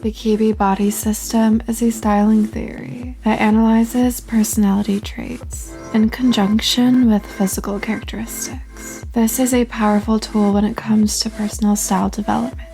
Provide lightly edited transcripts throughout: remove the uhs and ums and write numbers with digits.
The Kibbe Body System is a styling theory that analyzes personality traits in conjunction with physical characteristics. This is a powerful tool when it comes to personal style development,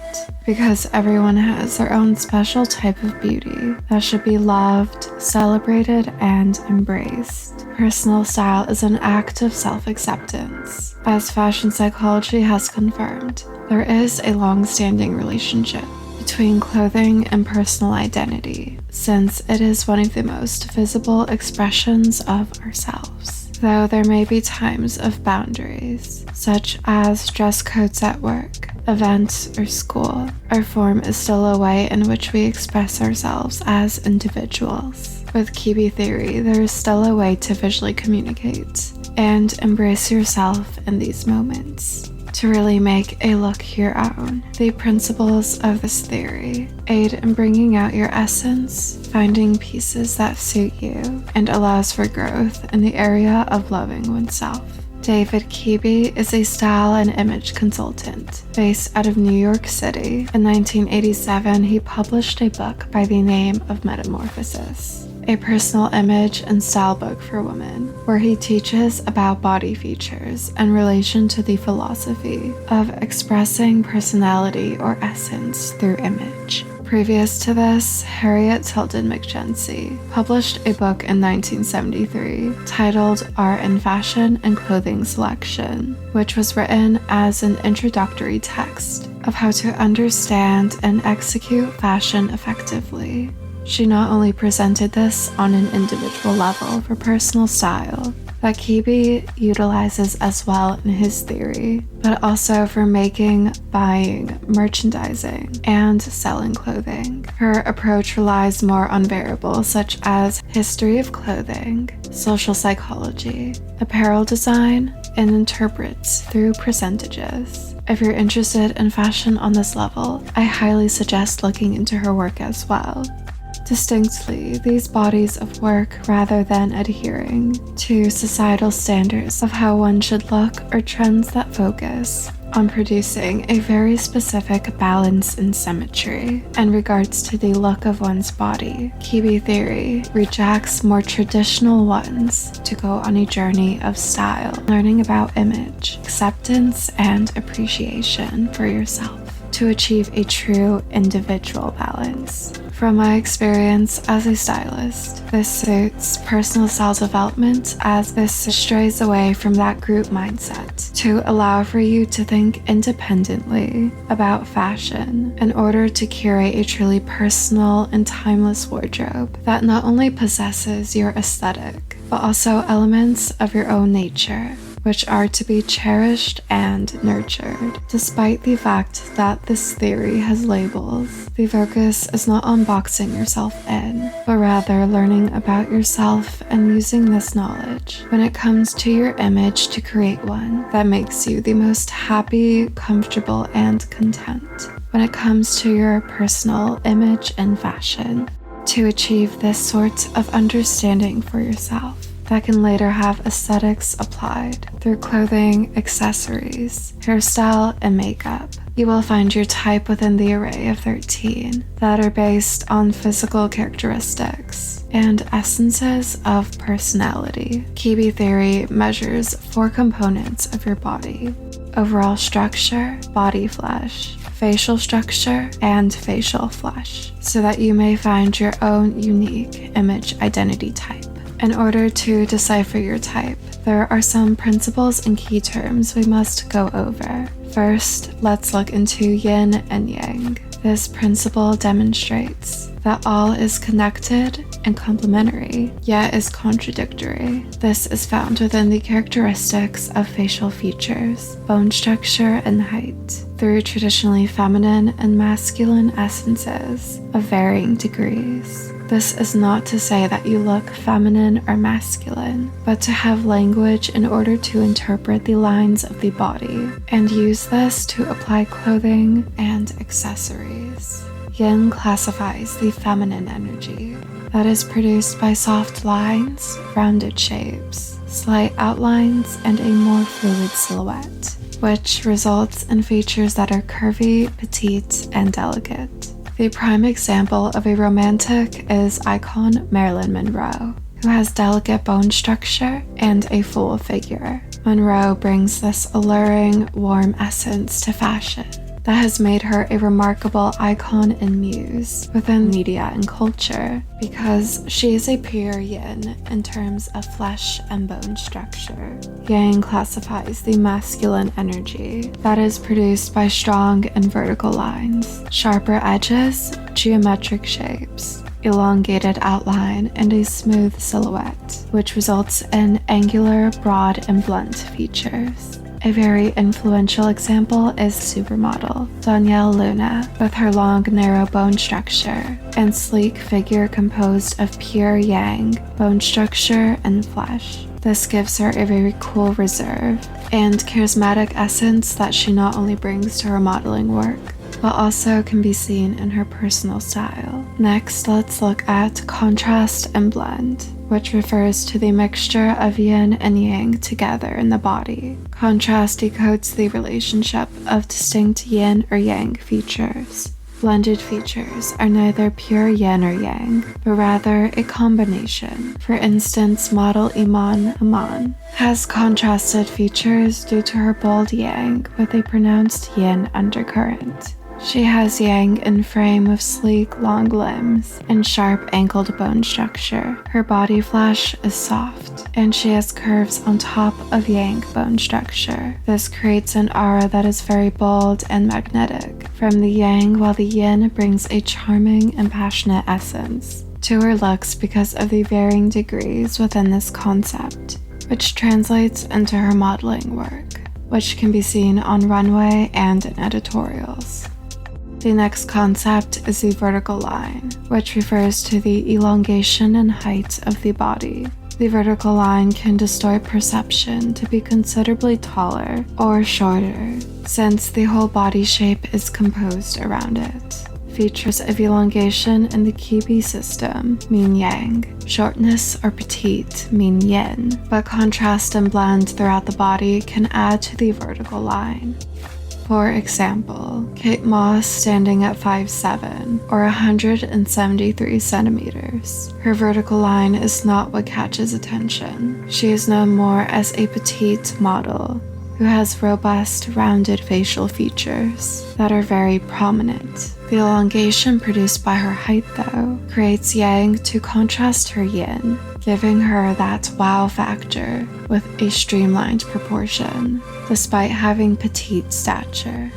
because everyone has their own special type of beauty that should be loved, celebrated, and embraced. Personal style is an act of self-acceptance. As fashion psychology has confirmed, there is a long-standing relationship between clothing and personal identity, since it is one of the most visible expressions of ourselves. Though there may be times of boundaries, such as dress codes at work, events, or school, our form is still a way in which we express ourselves as individuals. With Kibbe theory, there is still a way to visually communicate and embrace yourself in these moments, to really make a look your own. The principles of this theory aid in bringing out your essence, finding pieces that suit you, and allows for growth in the area of loving oneself. David Kibbe is a style and image consultant based out of New York City. In 1987, he published a book by the name of Metamorphosis, a personal image and style book for women, where he teaches about body features in relation to the philosophy of expressing personality or essence through image. Previous to this, Harriet Tilden McGency published a book in 1973 titled Art and Fashion and Clothing Selection, which was written as an introductory text of how to understand and execute fashion effectively. She not only presented this on an individual level for personal style, that Kibbe utilizes as well in his theory, but also for making, buying, merchandising, and selling clothing. Her approach relies more on variables such as history of clothing, social psychology, apparel design, and interprets through percentages. If you're interested in fashion on this level, I highly suggest looking into her work as well. Distinctly, these bodies of work, rather than adhering to societal standards of how one should look or trends that focus on producing a very specific balance and symmetry in regards to the look of one's body, Kibbe theory rejects more traditional ones to go on a journey of style, learning about image, acceptance, and appreciation for yourself to achieve a true individual balance. From my experience as a stylist, this suits personal style development as this strays away from that group mindset to allow for you to think independently about fashion in order to curate a truly personal and timeless wardrobe that not only possesses your aesthetic, but also elements of your own nature, which are to be cherished and nurtured. Despite the fact that this theory has labels, the focus is not on boxing yourself in, but rather learning about yourself and using this knowledge when it comes to your image to create one that makes you the most happy, comfortable, and content when it comes to your personal image and fashion, to achieve this sort of understanding for yourself that can later have aesthetics applied through clothing, accessories, hairstyle, and makeup. You will find your type within the array of 13 that are based on physical characteristics and essences of personality. Kibbe theory measures 4 components of your body: overall structure, body flesh, facial structure, and facial flesh, so that you may find your own unique image identity type. In order to decipher your type, there are some principles and key terms we must go over. First, let's look into yin and yang. This principle demonstrates that all is connected and complementary, yet is contradictory. This is found within the characteristics of facial features, bone structure, and height, through traditionally feminine and masculine essences of varying degrees. This is not to say that you look feminine or masculine, but to have language in order to interpret the lines of the body and use this to apply clothing and accessories. Yin classifies the feminine energy that is produced by soft lines, rounded shapes, slight outlines, and a more fluid silhouette, which results in features that are curvy, petite, and delicate. The prime example of a romantic is icon Marilyn Monroe, who has delicate bone structure and a full figure. Monroe brings this alluring, warm essence to fashion that has made her a remarkable icon and muse within media and culture because she is a pure yin in terms of flesh and bone structure. Yang classifies the masculine energy that is produced by strong and vertical lines, sharper edges, geometric shapes, elongated outline, and a smooth silhouette, which results in angular, broad, and blunt features. A very influential example is supermodel Danielle Luna, with her long, narrow bone structure and sleek figure composed of pure yang, bone structure, and flesh. This gives her a very cool reserve and charismatic essence that she not only brings to her modeling work, but also can be seen in her personal style. Next, let's look at contrast and blend, which refers to the mixture of yin and yang together in the body. Contrast decodes the relationship of distinct yin or yang features. Blended features are neither pure yin or yang, but rather a combination. For instance, model Iman Aman has contrasted features due to her bold yang with a pronounced yin undercurrent. She has yang in frame with sleek, long limbs and sharp angled bone structure. Her body flesh is soft, and she has curves on top of yang bone structure. This creates an aura that is very bold and magnetic from the yang, while the yin brings a charming and passionate essence to her looks because of the varying degrees within this concept, which translates into her modeling work, which can be seen on runway and in editorials. The next concept is the vertical line, which refers to the elongation and height of the body. The vertical line can distort perception to be considerably taller or shorter, since the whole body shape is composed around it. Features of elongation in the Kibbe system mean yang. Shortness or petite mean yin, but contrast and blend throughout the body can add to the vertical line. For example, Kate Moss standing at 5'7" or 173 centimeters. Her vertical line is not what catches attention. She is known more as a petite model who has robust, rounded facial features that are very prominent. The elongation produced by her height, though, creates yang to contrast her yin, giving her that wow factor with a streamlined proportion, despite having petite stature.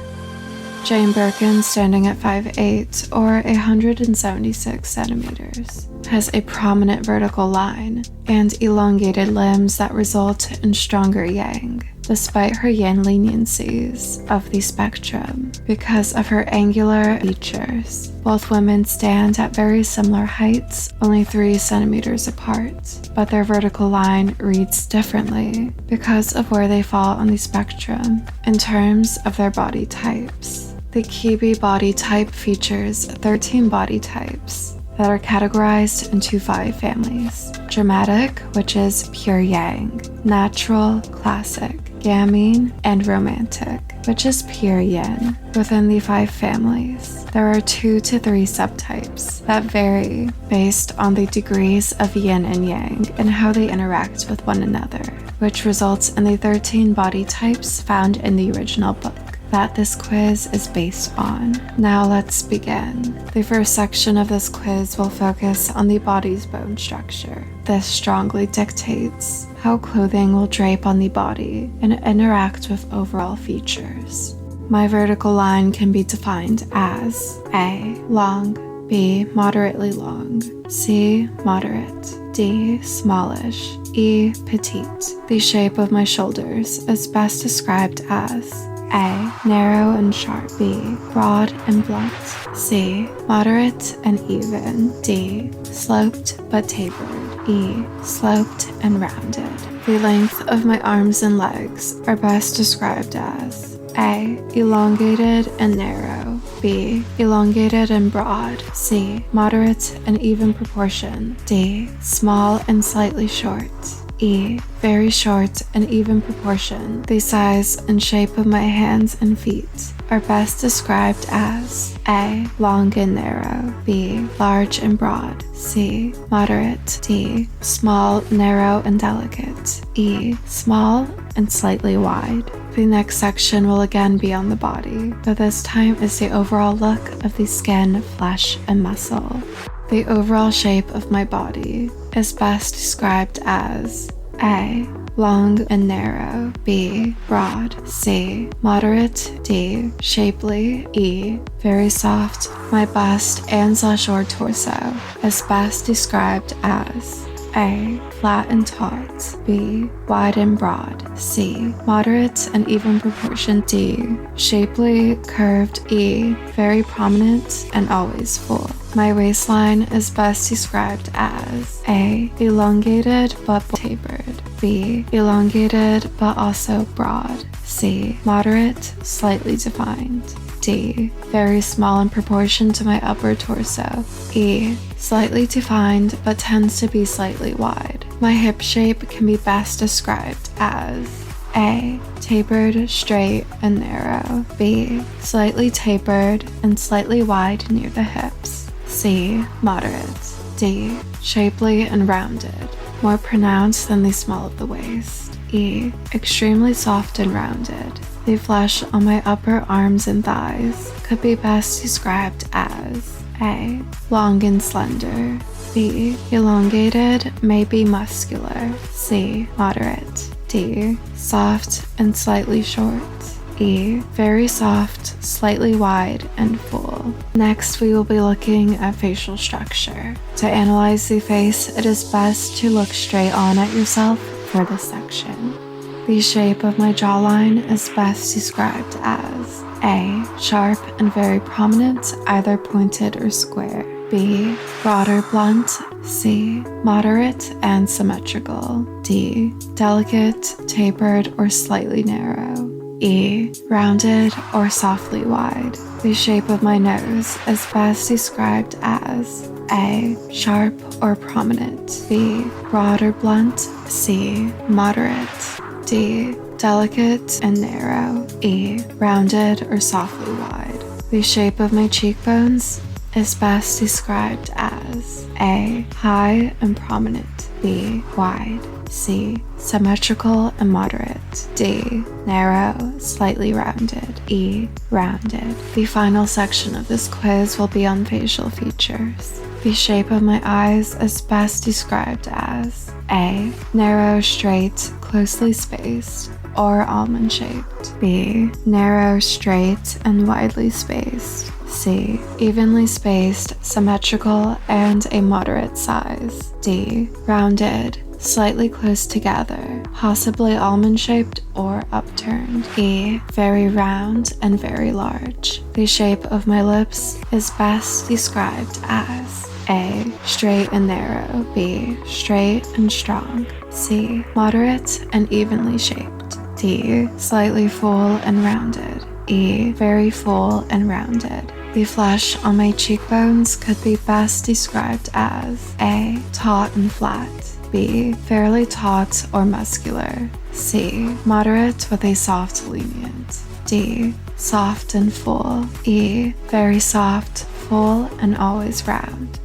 Jane Birkin, standing at 5'8" or 176 centimeters, has a prominent vertical line and elongated limbs that result in stronger yang, despite her yin leniencies of the spectrum. Because of her angular features, both women stand at very similar heights, only 3 centimeters apart, but their vertical line reads differently because of where they fall on the spectrum in terms of their body types. The Kibbe Body Type features 13 body types that are categorized into 5 families. Dramatic, which is pure yang, natural, classic, gamine, and romantic, which is pure yin. Within the 5 families, there are 2 to 3 subtypes that vary based on the degrees of yin and yang and how they interact with one another, which results in the 13 body types found in the original book that this quiz is based on. Now let's begin. The first section of this quiz will focus on the body's bone structure. This strongly dictates how clothing will drape on the body and interact with overall features. My vertical line can be defined as A. Long, B. Moderately long, C. Moderate, D. Smallish, E. Petite. The shape of my shoulders is best described as A. Narrow and sharp, B. Broad and blunt, C. Moderate and even, D. Sloped but tapered, E. Sloped and rounded. The length of my arms and legs are best described as A. Elongated and narrow, B. Elongated and broad, C. Moderate and even proportion, D. Small and slightly short, E. Very short and even proportion. The size and shape of my hands and feet are best described as A. Long and narrow. B. Large and broad. C. Moderate. D. Small, narrow, and delicate. E. Small and slightly wide. The next section will again be on the body, but this time is the overall look of the skin, flesh, and muscle. The overall shape of my body is best described as A. Long and narrow. B. Broad. C. Moderate. D. Shapely. E. Very soft. My bust and/or torso is best described as A. Flat and taut. B. Wide and broad. C. Moderate and even proportion. D. Shapely, curved. E. Very prominent and always full. My waistline is best described as A. Elongated but tapered. B. Elongated but also broad. C. Moderate, slightly defined. D. Very small in proportion to my upper torso. E. Slightly defined but tends to be slightly wide. My hip shape can be best described as A. Tapered, straight, and narrow. B. Slightly tapered and slightly wide near the hips. C. Moderate. D. Shapely and rounded, more pronounced than the small of the waist. E. Extremely soft and rounded. The flesh on my upper arms and thighs could be best described as A. Long and slender. B. Elongated, maybe muscular. C. Moderate. D. Soft and slightly short. E. Very soft, slightly wide, and full. Next, we will be looking at facial structure. To analyze the face, it is best to look straight on at yourself for this section. The shape of my jawline is best described as A. Sharp and very prominent, either pointed or square. B. Broad or blunt. C. Moderate and symmetrical. D. Delicate, tapered, or slightly narrow. E. Rounded or softly wide. The shape of my nose is best described as A. Sharp or prominent. B. Broad or blunt. C. Moderate. D. Delicate and narrow. E. Rounded or softly wide. The shape of my cheekbones is best described as A. High and prominent. B. Wide. C. Symmetrical and moderate. D. Narrow, slightly rounded. E. Rounded. The final section of this quiz will be on facial features. The shape of my eyes is best described as A. Narrow, straight, closely spaced, or almond-shaped. B. Narrow, straight, and widely spaced. C. Evenly spaced, symmetrical, and a moderate size. D. Rounded, slightly close together, possibly almond-shaped or upturned. E. Very round and very large. The shape of my lips is best described as A. Straight and narrow. B. Straight and strong. C. Moderate and evenly shaped. D. Slightly full and rounded. E. Very full and rounded. The flesh on my cheekbones could be best described as A. Taut and flat. B. Fairly taut or muscular. C. Moderate with a soft lenient. D. Soft and full. E. Very soft, full, and always round.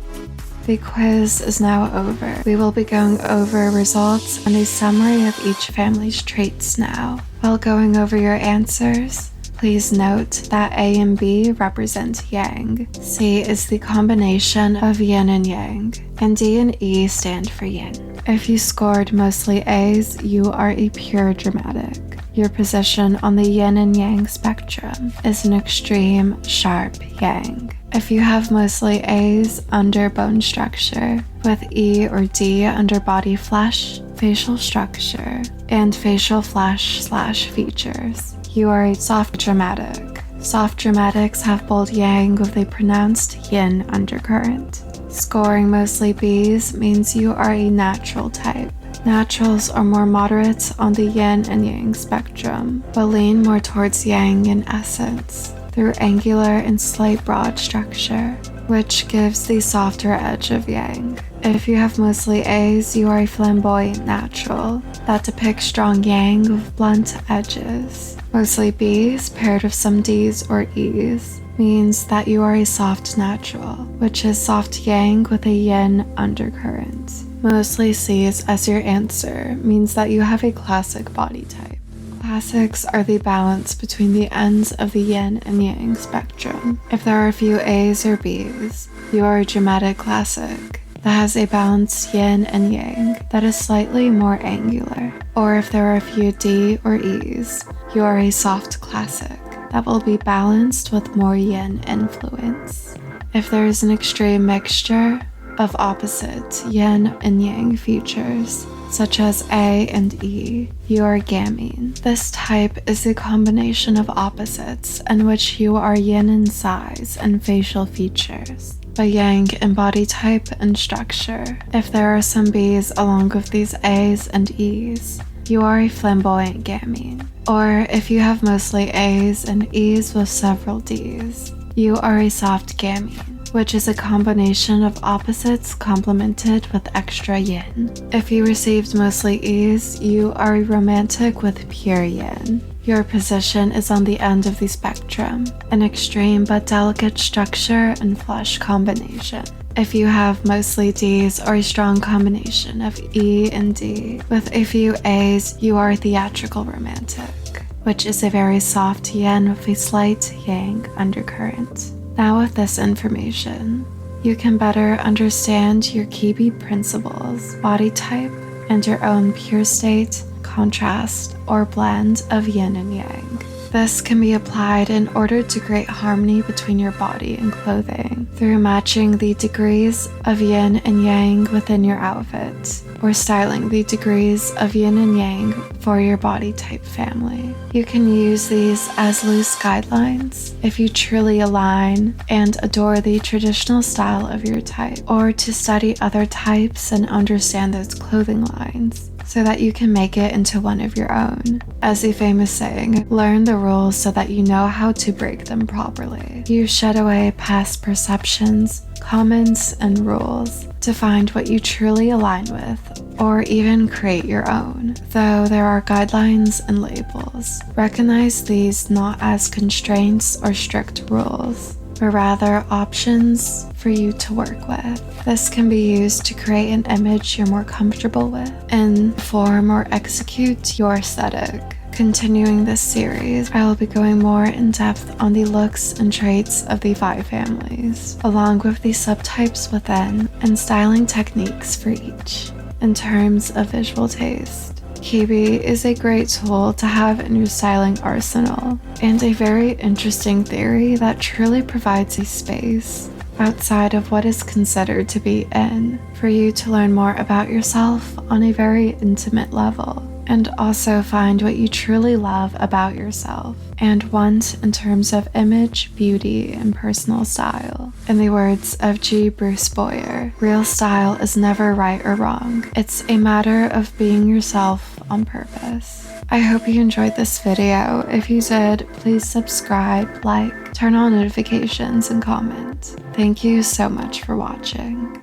The quiz is now over. We will be going over results and a summary of each family's traits now. While going over your answers, please note that A and B represent yang, C is the combination of yin and yang, and D and E stand for yin. If you scored mostly A's, you are a pure dramatic. Your position on the yin and yang spectrum is an extreme, sharp yang. If you have mostly A's under bone structure, with E or D under body flesh, facial structure, and facial flesh/features, you are a soft dramatic. Soft dramatics have bold yang with a pronounced yin undercurrent. Scoring mostly B's means you are a natural type. Naturals are more moderate on the yin and yang spectrum, but lean more towards yang in essence, through angular and slight broad structure, which gives the softer edge of yang. If you have mostly A's, you are a flamboyant natural that depicts strong yang with blunt edges. Mostly B's, paired with some D's or E's, means that you are a soft natural, which is soft yang with a yin undercurrent. Mostly C's as your answer means that you have a classic body type. Classics are the balance between the ends of the yin and yang spectrum. If there are a few A's or B's, you are a dramatic classic that has a balanced yin and yang that is slightly more angular. Or if there are a few D or E's, you are a soft classic that will be balanced with more yin influence. If there is an extreme mixture of opposite yin and yang features, such as A and E, you are gamine. This type is a combination of opposites in which you are yin in size and facial features, but yang in body type and structure. If there are some B's along with these A's and E's, you are a flamboyant gamine. Or if you have mostly A's and E's with several D's, you are a soft gamine, which is a combination of opposites complemented with extra yin. If you received mostly E's, you are a romantic with pure yin. Your position is on the end of the spectrum, an extreme but delicate structure and flush combination. If you have mostly D's or a strong combination of E and D with a few A's, you are a theatrical romantic, which is a very soft yin with a slight yang undercurrent. Now with this information, you can better understand your Kibbe principles, body type, and your own pure state, contrast, or blend of yin and yang. This can be applied in order to create harmony between your body and clothing through matching the degrees of yin and yang within your outfit, or styling the degrees of yin and yang for your body type family. You can use these as loose guidelines if you truly align and adore the traditional style of your type, or to study other types and understand those clothing lines, so that you can make it into one of your own. As the famous saying, learn the rules so that you know how to break them properly. You shed away past perceptions, comments, and rules to find what you truly align with, or even create your own. Though there are guidelines and labels, recognize these not as constraints or strict rules, but rather options for you to work with. This can be used to create an image you're more comfortable with and form or execute your aesthetic. Continuing this series, I will be going more in depth on the looks and traits of the 5 families, along with the subtypes within and styling techniques for each. In terms of visual taste, Kibbe is a great tool to have in your styling arsenal, and a very interesting theory that truly provides a space outside of what is considered to be in for you to learn more about yourself on a very intimate level, and also find what you truly love about yourself and want in terms of image, beauty, and personal style. In the words of G. Bruce Boyer, real style is never right or wrong. It's a matter of being yourself on purpose. I hope you enjoyed this video. If you did, please subscribe, like, turn on notifications, and comment. Thank you so much for watching.